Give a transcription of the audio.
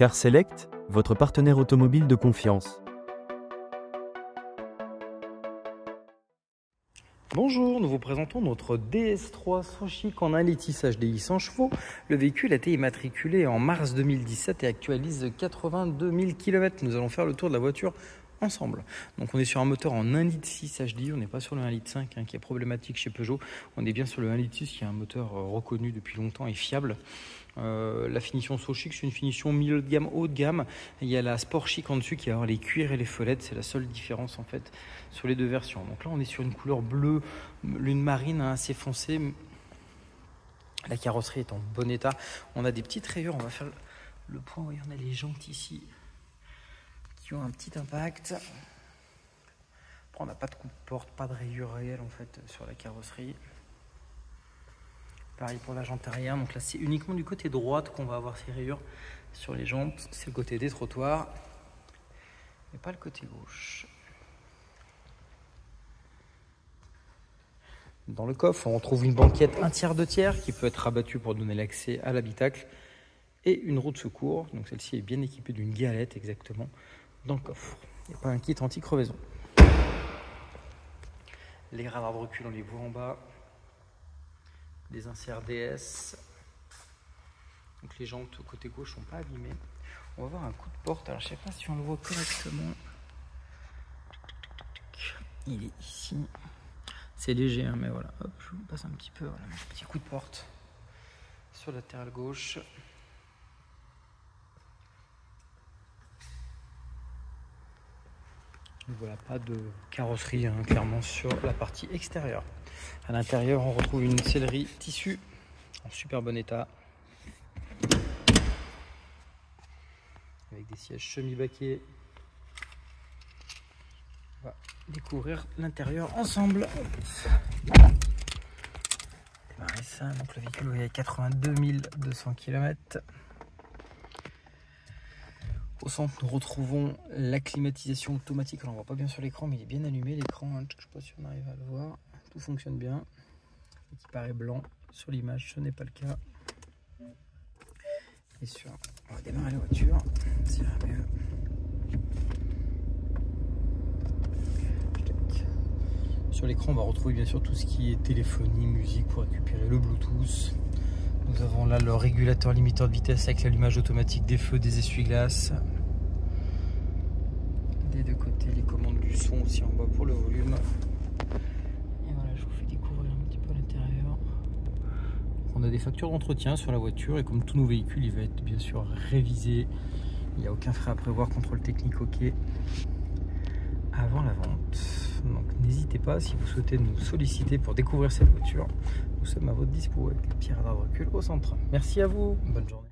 Car Select, votre partenaire automobile de confiance. Bonjour, nous vous présentons notre DS3 Sochic en 1 litre HDI 100 chevaux. Le véhicule a été immatriculé en mars 2017 et actualise 82 000 km. Nous allons faire le tour de la voiture ensemble. Donc on est sur un moteur en 1 litre 6 HDI, on n'est pas sur le 1 litre 5 qui est problématique chez Peugeot. On est bien sur le 1 litre 6 qui est un moteur reconnu depuis longtemps et fiable. La finition Sochic, c'est une finition milieu de gamme, haut de gamme. Il y a la Sport Chic en dessus qui a les cuirs et les follettes, c'est la seule différence en fait sur les deux versions. Donc là on est sur une couleur bleue, lune marine assez foncée. La carrosserie est en bon état. On a des petites rayures, on va faire le point. Oui, on a les jantes ici qui ont un petit impact. Après, on n'a pas de coup de porte, pas de rayures réelles en fait sur la carrosserie. Pareil pour la jante arrière, donc là c'est uniquement du côté droit qu'on va avoir ces rayures sur les jantes, c'est le côté des trottoirs, mais pas le côté gauche. Dans le coffre, on retrouve une banquette 1/3 2/3 qui peut être rabattue pour donner l'accès à l'habitacle et une roue de secours, donc celle-ci est bien équipée d'une galette exactement dans le coffre. Il n'y a pas un kit anti-crevaison. Les radars de recul, on les voit en bas. Des inserts DS, donc les jantes côté gauche sont pas abîmées. On va voir un coup de porte, alors je sais pas si on le voit correctement, il est ici, c'est léger hein, mais voilà, hop, je vous passe un petit peu, voilà, un petit coup de porte sur la latérale gauche. Voilà, pas de carrosserie hein, clairement sur la partie extérieure. À l'intérieur, on retrouve une sellerie tissu en super bon état, avec des sièges semi-baquets. On va découvrir l'intérieur ensemble. Démarrer ça. Donc le véhicule est à 82 200 km. Au centre, nous retrouvons la climatisation automatique. Alors, on ne voit pas bien sur l'écran, mais il est bien allumé l'écran. Hein. Je ne sais pas si on arrive à le voir. Tout fonctionne bien. Et qui paraît blanc sur l'image, ce n'est pas le cas. Et sur, on va démarrer la voiture. C'est mieux. Sur l'écran, on va retrouver bien sûr tout ce qui est téléphonie, musique pour récupérer le Bluetooth. Nous avons là le régulateur limiteur de vitesse avec l'allumage automatique des feux, des essuie-glaces. Des deux côtés, les commandes du son aussi en bas pour le volume. Et voilà, je vous fais découvrir un petit peu l'intérieur. On a des factures d'entretien sur la voiture et comme tous nos véhicules, il va être bien sûr révisé. Il n'y a aucun frais à prévoir, contrôle technique OK avant la vente. Donc n'hésitez pas si vous souhaitez nous solliciter pour découvrir cette voiture. Nous sommes à votre dispo avec le petit radar de recul au centre. Merci à vous, bonne journée.